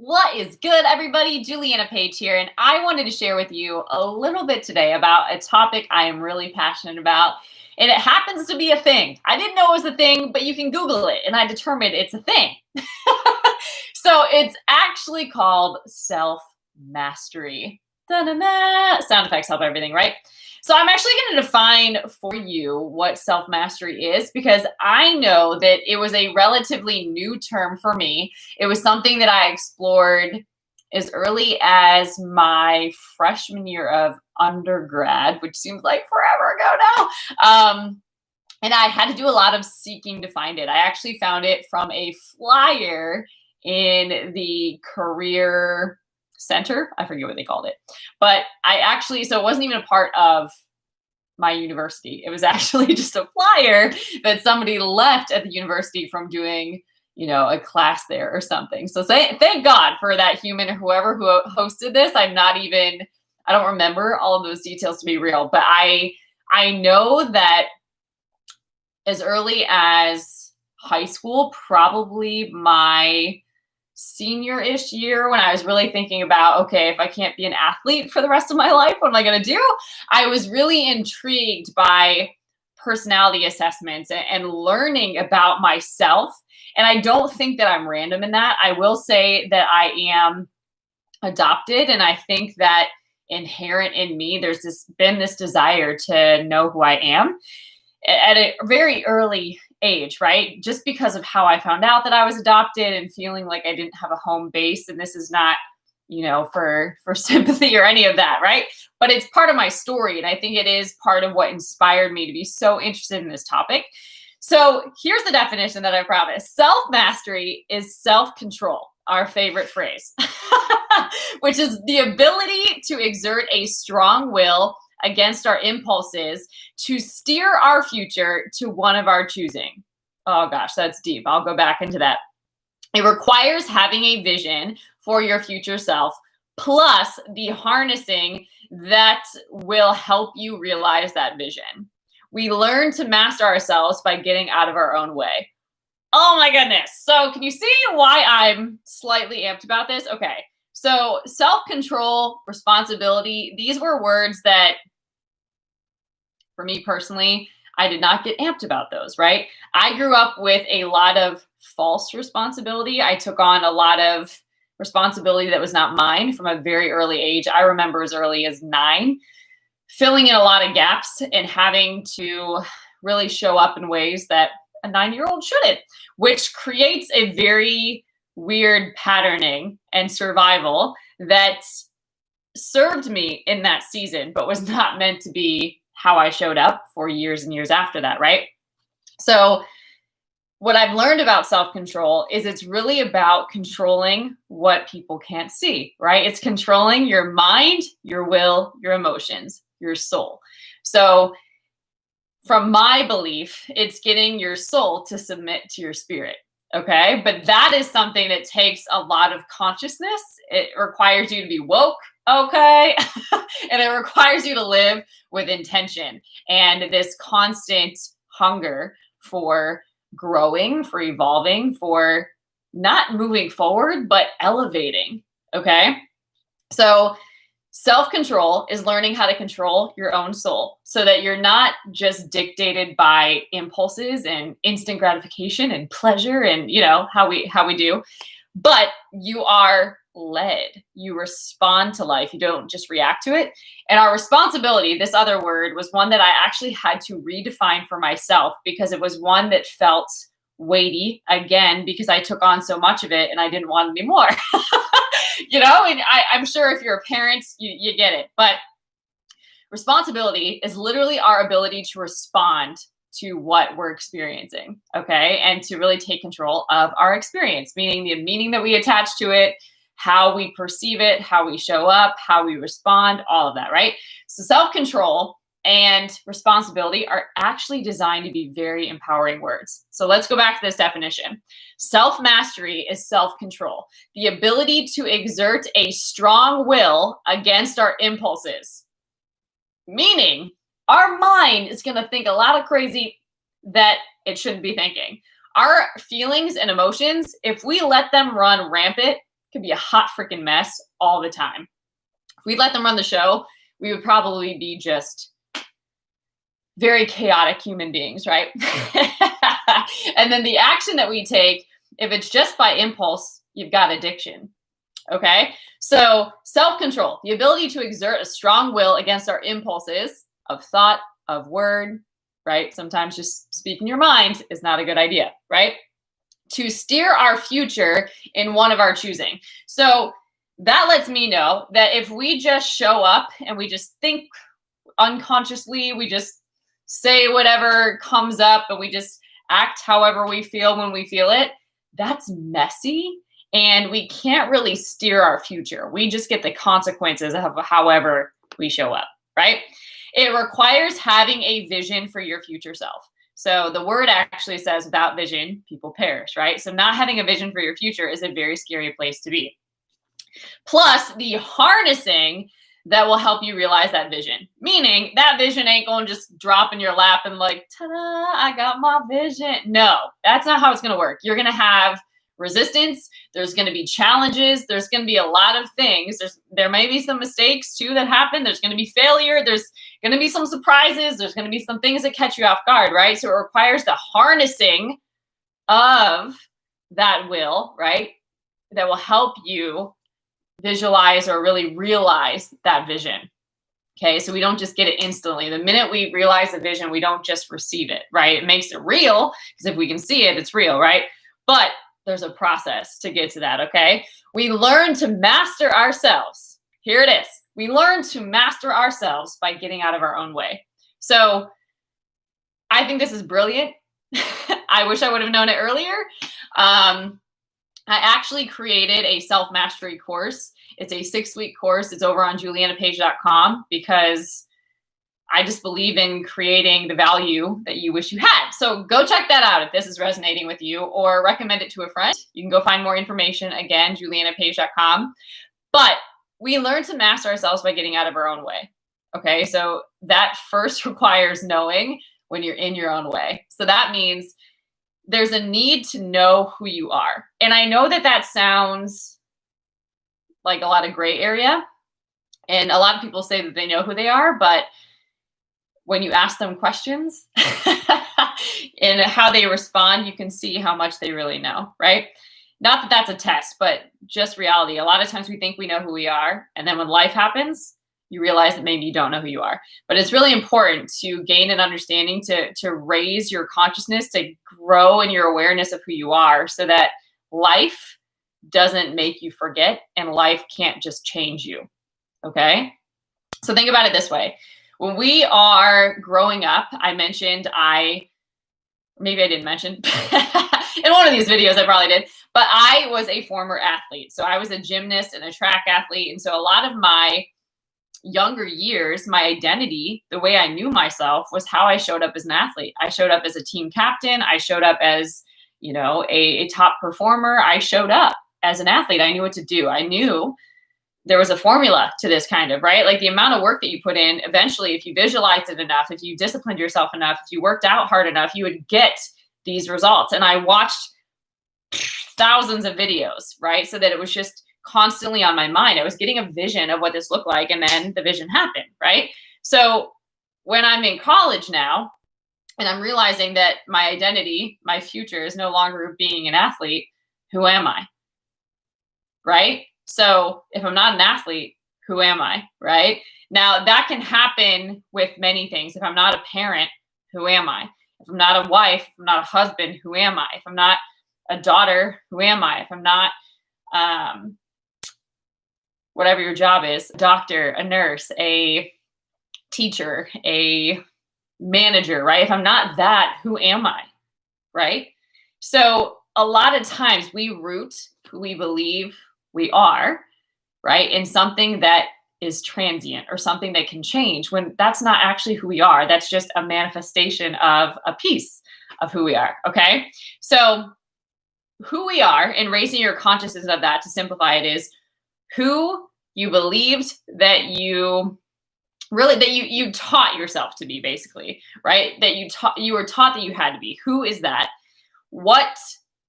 What is good, everybody? Juliana Page here, and I wanted to share with you a little bit today about a topic I am really passionate about, and it happens to be a thing. I didn't know it was a thing, but you can Google it, and I determined it's a thing. So it's actually called self-mastery. Da-da-da. Sound effects help everything, right? So I'm actually going to define for you what self-mastery is, because I know that it was a relatively new term for me. It was something that I explored as early as my freshman year of undergrad, which seems like forever ago now. And I had to do a lot of seeking to find it. I actually found it from a flyer in the career center. I forget what they called it, but so it wasn't even a part of my university. It was actually just a flyer that somebody left at the university from doing, a class there or something. So thank God for that human or whoever who hosted this. I don't remember all of those details to be real, but I know that as early as high school, probably my senior-ish year, when I was really thinking about, okay, if I can't be an athlete for the rest of my life, what am I going to do? I was really intrigued by personality assessments and learning about myself. And I don't think that I'm random in that. I will say that I am adopted, and I think that inherent in me, there's been this desire to know who I am at a very early age, right? Just because of how I found out that I was adopted and feeling like I didn't have a home base. And this is not, for sympathy or any of that, right? But it's part of my story. And I think it is part of what inspired me to be so interested in this topic. So here's the definition that I promised. Self-mastery is self-control, our favorite phrase, which is the ability to exert a strong will against our impulses to steer our future to one of our choosing. Oh gosh, that's deep. I'll go back into that. It requires having a vision for your future self, plus the harnessing that will help you realize that vision. We learn to master ourselves by getting out of our own way. Oh my goodness. So can you see why I'm slightly amped about this? Okay. So self-control, responsibility, these were words that, for me personally, I did not get amped about those, right? I grew up with a lot of false responsibility. I took on a lot of responsibility that was not mine from a very early age. I remember as early as 9, filling in a lot of gaps and having to really show up in ways that a 9-year-old shouldn't, which creates a very weird patterning and survival that served me in that season, but was not meant to be how I showed up for years and years after that, right? So what I've learned about self-control is it's really about controlling what people can't see, right? It's controlling your mind, your will, your emotions, your soul. So from my belief, it's getting your soul to submit to your spirit. Okay. But that is something that takes a lot of consciousness. It requires you to be woke. Okay. And it requires you to live with intention and this constant hunger for growing, for evolving, for not moving forward, but elevating. Okay. So self-control is learning how to control your own soul so that you're not just dictated by impulses and instant gratification and pleasure and, how we do, but you are led. You respond to life. You don't just react to it. And our responsibility, this other word, was one that I actually had to redefine for myself because it was one that felt weighty, again, because I took on so much of it and I didn't want any more. And I'm sure if you're a parent, you get it. But responsibility is literally our ability to respond to what we're experiencing, okay? And to really take control of our experience, meaning the meaning that we attach to it, how we perceive it, how we show up, how we respond, all of that, right? So self-control and responsibility are actually designed to be very empowering words. So let's go back to this definition. Self-mastery is self-control, the ability to exert a strong will against our impulses, meaning our mind is going to think a lot of crazy that it shouldn't be thinking. Our feelings and emotions, if we let them run rampant, could be a hot freaking mess all the time. If we let them run the show, we would probably be just very chaotic human beings, right? And then the action that we take, if it's just by impulse, you've got addiction. Okay? So self-control, the ability to exert a strong will against our impulses of thought, of word, right? Sometimes just speaking your mind is not a good idea, right? To steer our future in one of our choosing. So that lets me know that if we just show up and we just think unconsciously, we just say whatever comes up and we just act however we feel when we feel it, that's messy. And we can't really steer our future. We just get the consequences of however we show up, right? It requires having a vision for your future self. So the word actually says without vision, people perish, right? So not having a vision for your future is a very scary place to be. Plus the harnessing that will help you realize that vision. Meaning that vision ain't going to just drop in your lap and like, ta-da, I got my vision. No, that's not how it's going to work. You're going to have resistance. There's going to be challenges. There's going to be a lot of things. There may be some mistakes too that happen. There's going to be failure. There's going to be some surprises. There's going to be some things that catch you off guard, right? So it requires the harnessing of that will, right? That will help you visualize or really realize that vision. Okay, so we don't just get it instantly. The minute we realize the vision, we don't just receive it, right? It makes it real because if we can see it, it's real, right? But there's a process to get to that, okay? We learn to master ourselves. Here it is. We learn to master ourselves by getting out of our own way. So I think this is brilliant. I wish I would have known it earlier. I actually created a self-mastery course. It's a 6-week course. It's over on julianapage.com because I just believe in creating the value that you wish you had. So go check that out if this is resonating with you, or recommend it to a friend. You can go find more information, again, julianapage.com. But we learn to master ourselves by getting out of our own way. Okay, so that first requires knowing when you're in your own way. So that means there's a need to know who you are. And I know that that sounds like a lot of gray area. And a lot of people say that they know who they are, but when you ask them questions and how they respond, you can see how much they really know, right? Not that that's a test, but just reality. A lot of times we think we know who we are. And then when life happens, you realize that maybe you don't know who you are. But it's really important to gain an understanding, to raise your consciousness, to grow in your awareness of who you are so that life doesn't make you forget and life can't just change you, okay? So think about it this way. When we are growing up, I mentioned maybe I didn't mention, in one of these videos I probably did, but I was a former athlete. So I was a gymnast and a track athlete. And so a lot of my younger years, my identity, the way I knew myself was how I showed up as an athlete. I showed up as a team captain. I showed up as, a top performer. I showed up as an athlete. I knew what to do. I knew there was a formula to this kind of, right? Like the amount of work that you put in, eventually, if you visualized it enough, if you disciplined yourself enough, if you worked out hard enough, you would get these results. And I watched thousands of videos, right? So that it was just constantly on my mind. I was getting a vision of what this looked like, and then the vision happened, right? So when I'm in college now, and I'm realizing that my identity, my future is no longer being an athlete, who am I? Right? So if I'm not an athlete, who am I? Right? Now that can happen with many things. If I'm not a parent, who am I? If I'm not a wife, if I'm not a husband, who am I? If I'm not a daughter, who am I? If I'm not, whatever your job is, a doctor, a nurse, a teacher, a manager, right? If I'm not that, who am I? Right? So a lot of times we root who we believe we are, right, in something that is transient or something that can change, when that's not actually who we are. That's just a manifestation of a piece of who we are, okay? So who we are, and raising your consciousness of that, to simplify it, is who you believed that you taught yourself to be, basically, right? That you were taught that you had to be. Who is that? What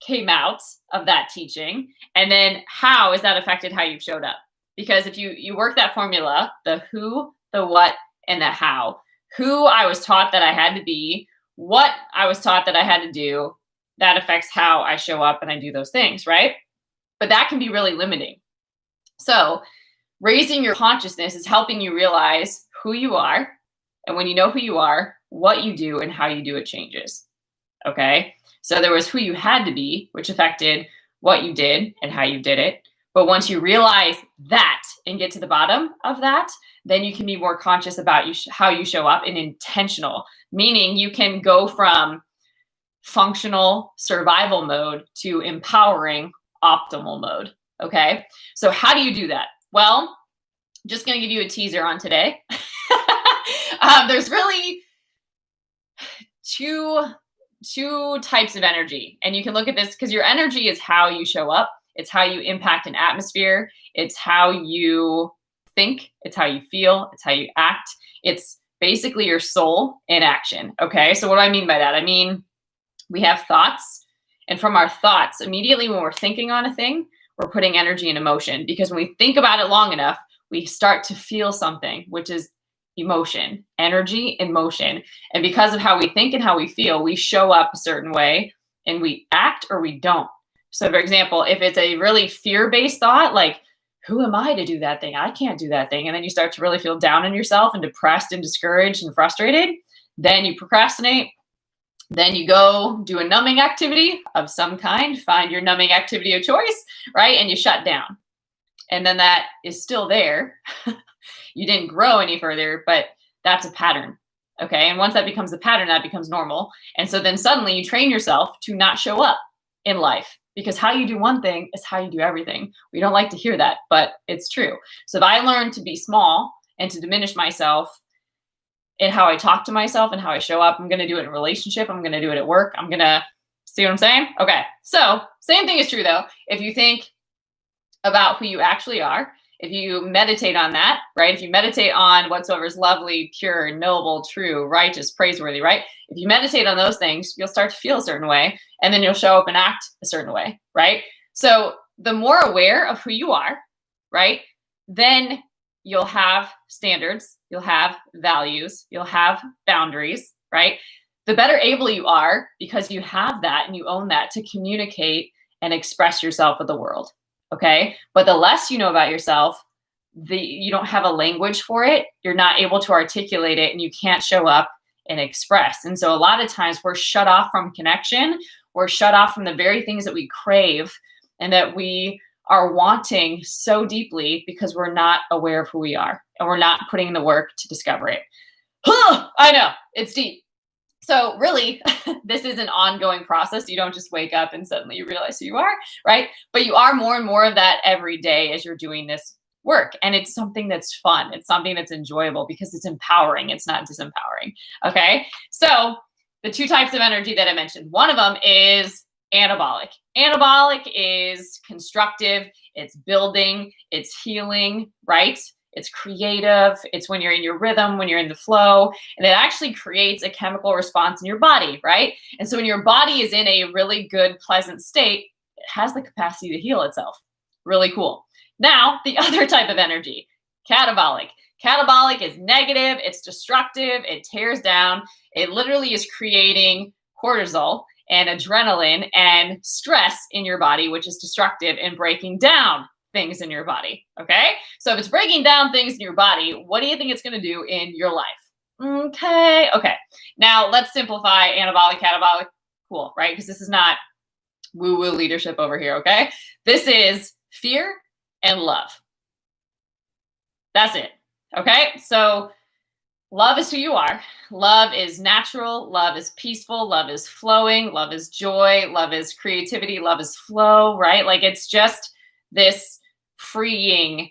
came out of that teaching, and then how has that affected how you've showed up? Because if you work that formula, the who, the what, and the how. Who I was taught that I had to be, what I was taught that I had to do, that affects how I show up and I do those things, right? But that can be really limiting. So raising your consciousness is helping you realize who you are. And when you know who you are, what you do and how you do it changes. Okay? So there was who you had to be, which affected what you did and how you did it. But once you realize that and get to the bottom of that, then you can be more conscious about how you show up and intentional, meaning you can go from functional survival mode to empowering optimal mode. Okay. So how do you do that? Well, just going to give you a teaser on today. There's really two types of energy. And you can look at this because your energy is how you show up. It's how you impact an atmosphere. It's how you think. It's how you feel. It's how you act. It's basically your soul in action. Okay. So what do I mean by that? I mean, we have thoughts, and from our thoughts, immediately when we're thinking on a thing, we're putting energy and emotion, because when we think about it long enough, we start to feel something, which is emotion, energy, and motion. And because of how we think and how we feel, we show up a certain way and we act or we don't. So for example, if it's a really fear-based thought, like, who am I to do that thing? I can't do that thing. And then you start to really feel down on yourself and depressed and discouraged and frustrated. Then you procrastinate. Then you go do a numbing activity of some kind, find your numbing activity of choice, right? And you shut down. And then that is still there. You didn't grow any further, but that's a pattern. Okay. And once that becomes a pattern, that becomes normal. And so then suddenly you train yourself to not show up in life, because how you do one thing is how you do everything. We don't like to hear that, but it's true. So if I learn to be small and to diminish myself in how I talk to myself and how I show up, I'm going to do it in a relationship. I'm going to do it at work. I'm going to see what I'm saying? Okay. So same thing is true though. If you think about who you actually are, if you meditate on that, right? If you meditate on whatsoever is lovely, pure, noble, true, righteous, praiseworthy, right? If you meditate on those things, you'll start to feel a certain way, and then you'll show up and act a certain way, right? So the more aware of who you are, right? Then you'll have standards, you'll have values, you'll have boundaries, right? The better able you are, because you have that and you own that, to communicate and express yourself with the world. Okay. But the less you know about yourself, you don't have a language for it. You're not able to articulate it, and you can't show up and express. And so a lot of times we're shut off from connection. We're shut off from the very things that we crave and that we are wanting so deeply, because we're not aware of who we are and we're not putting in the work to discover it. I know, it's deep. So really, this is an ongoing process. You don't just wake up and suddenly you realize who you are, right? But you are more and more of that every day as you're doing this work. And it's something that's fun. It's something that's enjoyable because it's empowering. It's not disempowering. Okay. So the two types of energy that I mentioned, one of them is anabolic. Anabolic is constructive. It's building. It's healing, right? It's creative. It's when you're in your rhythm, when you're in the flow, and it actually creates a chemical response in your body, right? And so when your body is in a really good, pleasant state, it has the capacity to heal itself. Really cool. Now, the other type of energy, catabolic. Catabolic is negative. It's destructive. It tears down. It literally is creating cortisol and adrenaline and stress in your body, which is destructive and breaking down things in your body. Okay. So if it's breaking down things in your body, what do you think it's going to do in your life? Okay. Now let's simplify anabolic, catabolic. Cool. Right. Because this is not woo-woo leadership over here. Okay. This is fear and love. That's it. Okay. So love is who you are. Love is natural. Love is peaceful. Love is flowing. Love is joy. Love is creativity. Love is flow, right? Like it's just this freeing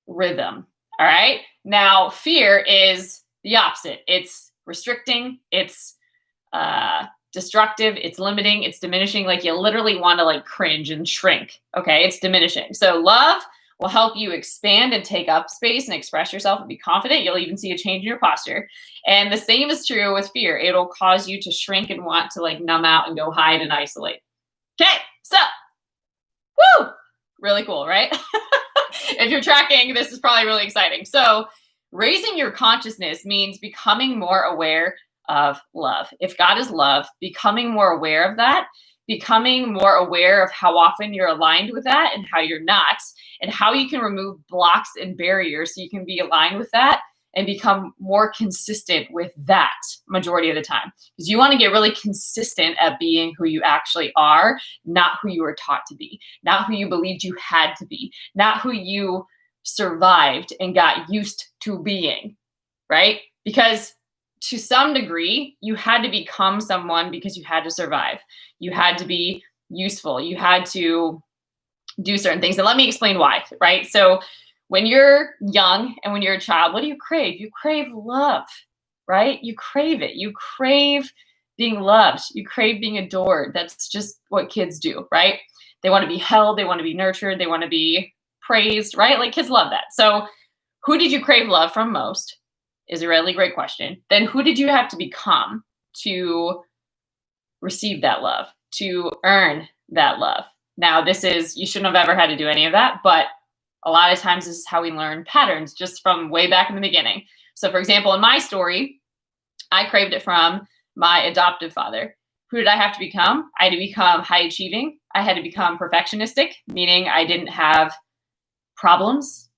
rhythm. All right. Now, fear is the opposite. It's restricting. It's destructive. It's limiting. It's diminishing. Like you literally want to like cringe and shrink. Okay. It's diminishing. So love will help you expand and take up space and express yourself and be confident. You'll even see a change in your posture. And the same is true with fear. It'll cause you to shrink and want to like numb out and go hide and isolate. Okay, so, woo, really cool, right? If you're tracking, this is probably really exciting. So raising your consciousness means becoming more aware of love. If God is love, becoming more aware of that, becoming more aware of how often you're aligned with that and how you're not, and how you can remove blocks and barriers so you can be aligned with that and become more consistent with that majority of the time. Because you want to get really consistent at being who you actually are, not who you were taught to be, not who you believed you had to be, not who you survived and got used to being, right? Because to some degree, you had to become someone because you had to survive. You had to be useful. You had to do certain things. And let me explain why, right? So when you're young and when you're a child, what do you crave? You crave love, right? You crave it. You crave being loved. You crave being adored. That's just what kids do, right? They want to be held. They want to be nurtured. They want to be praised, right? Like kids love that. So who did you crave love from most is a really great question. Then who did you have to become to receive that love, to earn that love? Now, this is, you shouldn't have ever had to do any of that, but a lot of times this is how we learn patterns just from way back in the beginning. So for example, in my story, I craved it from my adoptive father. Who did I have to become? I had to become high achieving. I had to become perfectionistic, meaning I didn't have problems.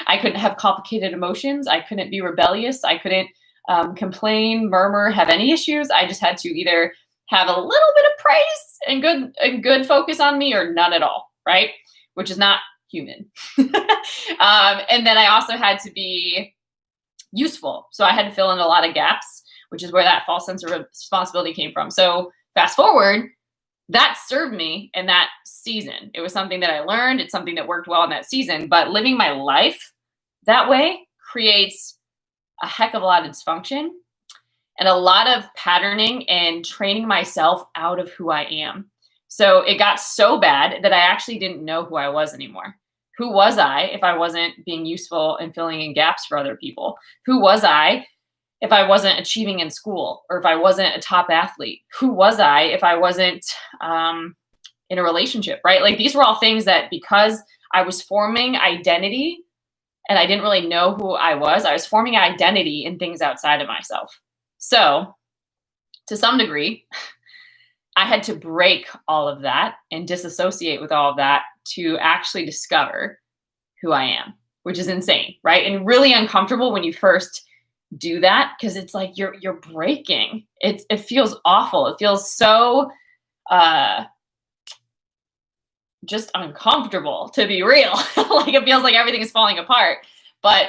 I couldn't have complicated emotions. I couldn't be rebellious. I couldn't complain, murmur, have any issues. I just had to either have a little bit of praise and good focus on me or none at all, right? Which is not human. And then I also had to be useful. So I had to fill in a lot of gaps, which is where that false sense of responsibility came from. So fast forward, that served me in that season. It was something that I learned. It's something that worked well in that season. But living my life that way creates a heck of a lot of dysfunction and a lot of patterning and training myself out of who I am. So it got so bad that I actually didn't know who I was anymore. Who was I if I wasn't being useful and filling in gaps for other people? Who was I if I wasn't achieving in school or if I wasn't a top athlete? Who was I if I wasn't in a relationship, right? Like these were all things that because I was forming identity and I didn't really know who I was forming identity in things outside of myself. So to some degree, I had to break all of that and disassociate with all of that to actually discover who I am, which is insane, right? And really uncomfortable when you first do that because it's like you're breaking. It feels awful. It feels so just uncomfortable, to be real. Like it feels like everything is falling apart. But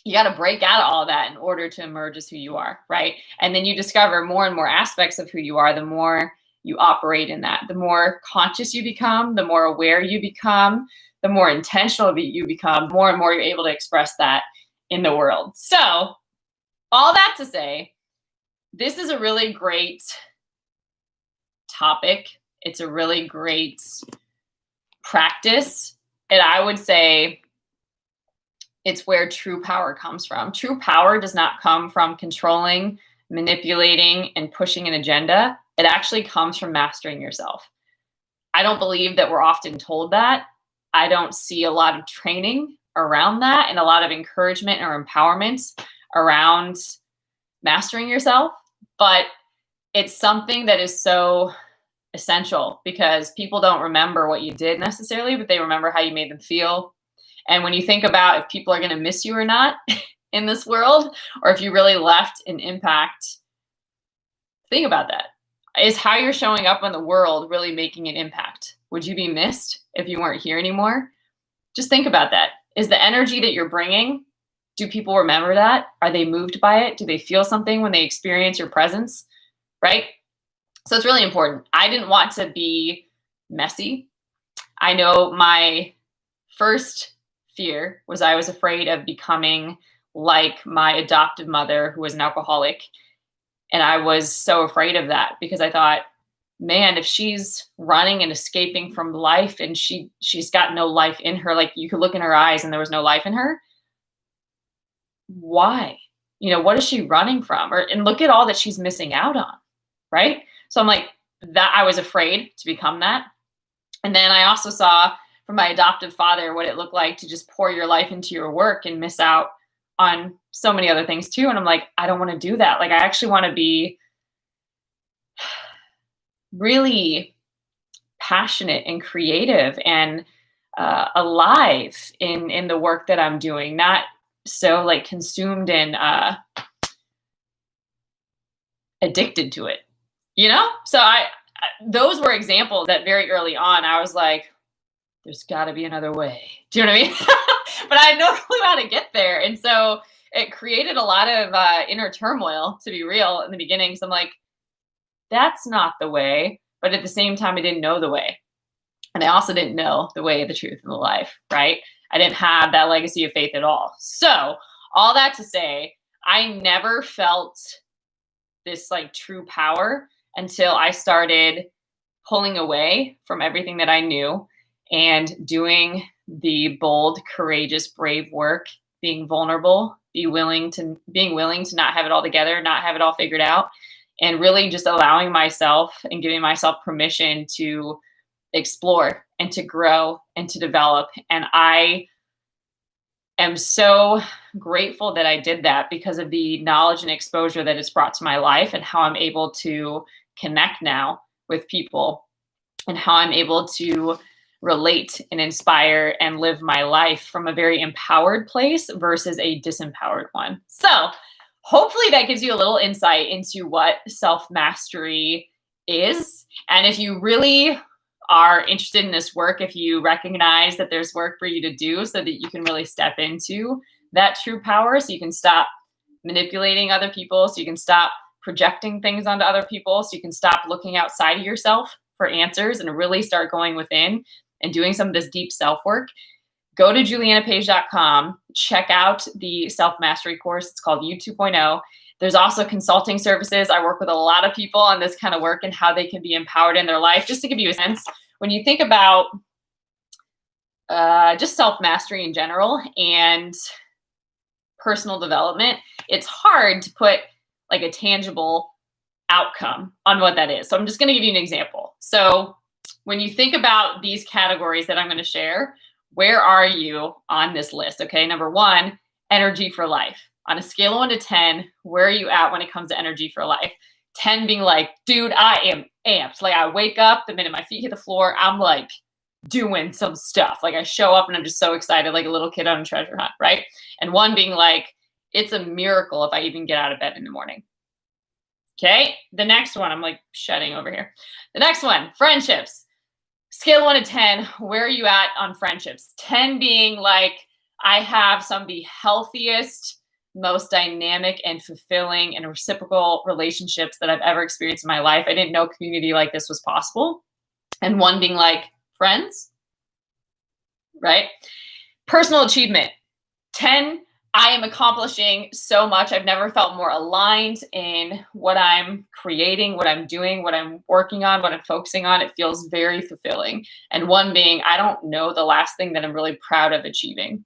you got to break out of all that in order to emerge as who you are, right? And then you discover more and more aspects of who you are, the more you operate in that, the more conscious you become, the more aware you become, the more intentional you become, more and more you're able to express that in the world. So all that to say, this is a really great topic. It's a really great practice. And I would say it's where true power comes from. True power does not come from controlling, manipulating, and pushing an agenda. It actually comes from mastering yourself. I don't believe that we're often told that. I don't see a lot of training around that and a lot of encouragement or empowerment around mastering yourself. But it's something that is so essential because people don't remember what you did necessarily, but they remember how you made them feel. And when you think about if people are going to miss you or not in this world, or if you really left an impact, think about that. Is how you're showing up in the world really making an impact? Would you be missed if you weren't here anymore? Just think about that. Is the energy that you're bringing, do people remember that? Are they moved by it? Do they feel something when they experience your presence? Right? So it's really important. I didn't want to be messy. I know my first fear was I was afraid of becoming like my adoptive mother who was an alcoholic. And I was so afraid of that because I thought, man, if she's running and escaping from life and she's got no life in her, like you could look in her eyes and there was no life in her. Why? What is she running from? And look at all that she's missing out on, right? So I'm like, that I was afraid to become that. And then I also saw from my adoptive father what it looked like to just pour your life into your work and miss out on so many other things too. And I'm like, I don't want to do that. Like, I actually want to be really passionate and creative and alive in the work that I'm doing, not so like consumed and addicted to it, you know? So those were examples that very early on, I was like, there's got to be another way. Do you know what I mean? But I had no clue how to get there. And so it created a lot of inner turmoil, to be real, in the beginning. So I'm like, that's not the way. But at the same time, I didn't know the way. And I also didn't know the way, the truth, and the life, right? I didn't have that legacy of faith at all. So all that to say, I never felt this like true power until I started pulling away from everything that I knew and doing the bold, courageous, brave work, being vulnerable, being willing to not have it all together, not have it all figured out, and really just allowing myself and giving myself permission to explore and to grow and to develop. And I am so grateful that I did that because of the knowledge and exposure that it's brought to my life and how I'm able to connect now with people and how I'm able to relate and inspire and live my life from a very empowered place versus a disempowered one. So hopefully that gives you a little insight into what self-mastery is. And if you really are interested in this work, if you recognize that there's work for you to do so that you can really step into that true power, so you can stop manipulating other people, so you can stop projecting things onto other people, so you can stop looking outside of yourself for answers and really start going within and doing some of this deep self-work, go to julianapage.com, check out the self-mastery course. It's called You 2.0. There's also consulting services. I work with a lot of people on this kind of work and how they can be empowered in their life. Just to give you a sense, when you think about just self-mastery in general and personal development, it's hard to put like a tangible outcome on what that is. So I'm just going to give you an example. So when you think about these categories that I'm going to share, where are you on this list? Okay, number one, energy for life. On a scale of 1 to 10, where are you at when it comes to energy for life? 10 being like, dude, I am amped. Like, I wake up, the minute my feet hit the floor, I'm like doing some stuff. Like, I show up and I'm just so excited, like a little kid on a treasure hunt, right? And 1 being like, it's a miracle if I even get out of bed in the morning. Okay, the next one, I'm like shedding over here. The next one, friendships. Scale of 1 to 10, where are you at on friendships? 10 being like, I have some of the healthiest, most dynamic and fulfilling and reciprocal relationships that I've ever experienced in my life. I didn't know community like this was possible. And 1 being like, friends, right? Personal achievement. 10, I am accomplishing so much. I've never felt more aligned in what I'm creating, what I'm doing, what I'm working on, what I'm focusing on. It feels very fulfilling. And 1 being, I don't know the last thing that I'm really proud of achieving.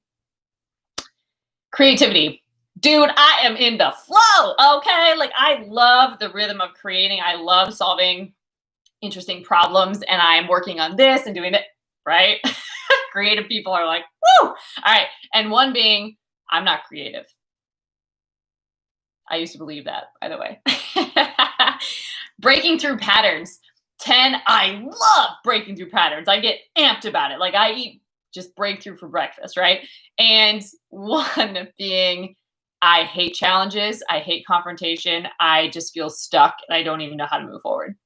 Creativity. Dude, I am in the flow, okay? Like, I love the rhythm of creating. I love solving interesting problems, and I'm working on this and doing it, right? Creative people are like, woo! All right, and 1 being, I'm not creative. I used to believe that, by the way. Breaking through patterns. 10, I love breaking through patterns. I get amped about it. Like, I eat just breakthrough for breakfast, right? And 1 being, I hate challenges. I hate confrontation. I just feel stuck and I don't even know how to move forward.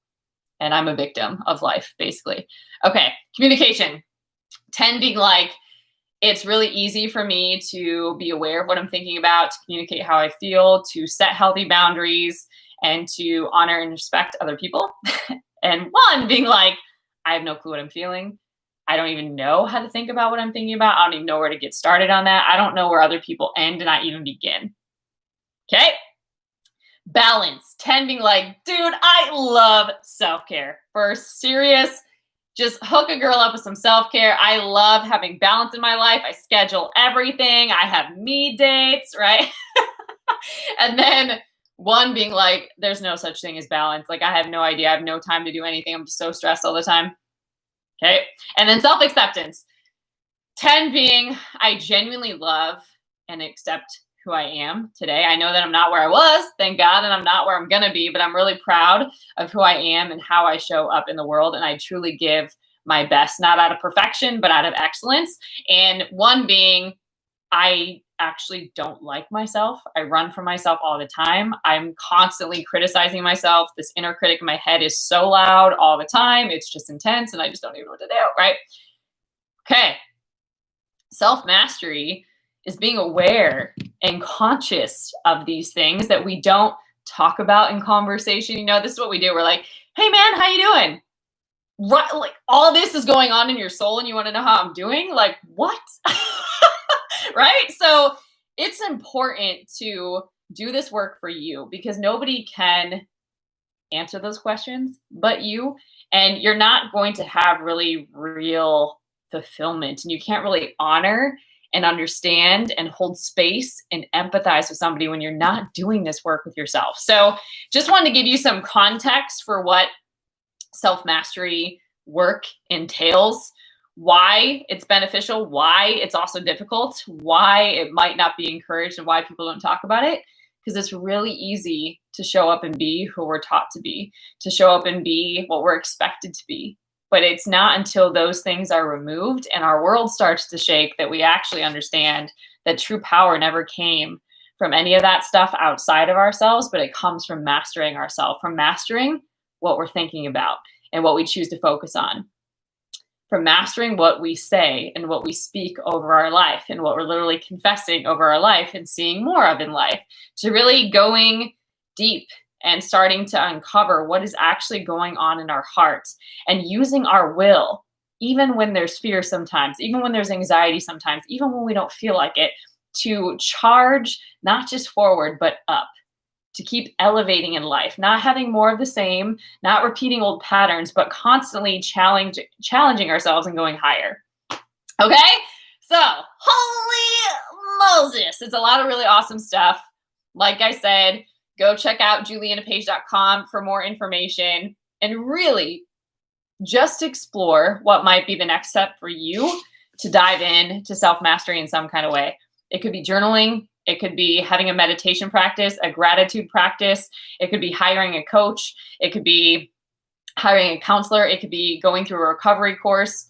And I'm a victim of life, basically. Okay, communication. 10 being like, it's really easy for me to be aware of what I'm thinking about, to communicate how I feel, to set healthy boundaries, and to honor and respect other people. And 1 being like, I have no clue what I'm feeling. I don't even know how to think about what I'm thinking about. I don't even know where to get started on that. I don't know where other people end and I even begin. Okay? Balance. 10 being like, dude, I love self-care. For serious, just hook a girl up with some self-care. I love having balance in my life. I schedule everything. I have me dates, right? And then One being like, there's no such thing as balance. Like, I have no idea. I have no time to do anything. I'm just so stressed all the time. Okay. And then self-acceptance. 10 being, I genuinely love and accept who I am today. I know that I'm not where I was, thank God, and I'm not where I'm going to be, but I'm really proud of who I am and how I show up in the world. And I truly give my best, not out of perfection, but out of excellence. And 1 being, I actually don't like myself. I run from myself all the time. I'm constantly criticizing myself. This inner critic in my head is so loud all the time. It's just intense and I just don't even know what to do, right? Okay. Self-mastery is being aware and conscious of these things that we don't talk about in conversation. You know, this is what we do. We're like, hey man, how you doing? Right, like all this is going on in your soul and you want to know how I'm doing? Like, what? Right? So it's important to do this work for you because nobody can answer those questions but you, and you're not going to have really real fulfillment, and you can't really honor and understand and hold space and empathize with somebody when you're not doing this work with yourself. So just wanted to give you some context for what self-mastery work entails, why it's beneficial, why it's also difficult, why it might not be encouraged, and why people don't talk about it. Because it's really easy to show up and be who we're taught to be, to show up and be what we're expected to be. But it's not until those things are removed and our world starts to shake that we actually understand that true power never came from any of that stuff outside of ourselves, but it comes from mastering ourselves, from mastering what we're thinking about and what we choose to focus on, from mastering what we say and what we speak over our life and what we're literally confessing over our life and seeing more of in life, to really going deep and starting to uncover what is actually going on in our hearts and using our will, even when there's fear sometimes, even when there's anxiety sometimes, even when we don't feel like it, to charge not just forward, but up, to keep elevating in life, not having more of the same, not repeating old patterns, but constantly challenging ourselves and going higher. Okay? So, holy Moses, it's a lot of really awesome stuff. Like I said, go check out julianapage.com for more information and really just explore what might be the next step for you to dive in to self-mastery in some kind of way. It could be journaling. It could be having a meditation practice, a gratitude practice. It could be hiring a coach. It could be hiring a counselor. It could be going through a recovery course.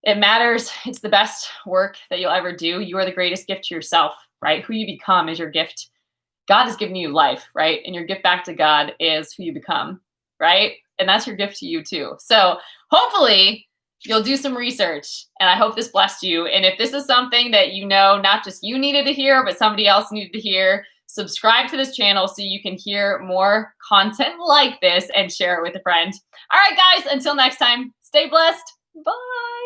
It matters. It's the best work that you'll ever do. You are the greatest gift to yourself, right? Who you become is your gift. God has given you life, right? And your gift back to God is who you become, right? And that's your gift to you too. So hopefully you'll do some research, and I hope this blessed you. And if this is something that you know, not just you needed to hear, but somebody else needed to hear, subscribe to this channel so you can hear more content like this and share it with a friend. All right, guys, until next time, stay blessed. Bye.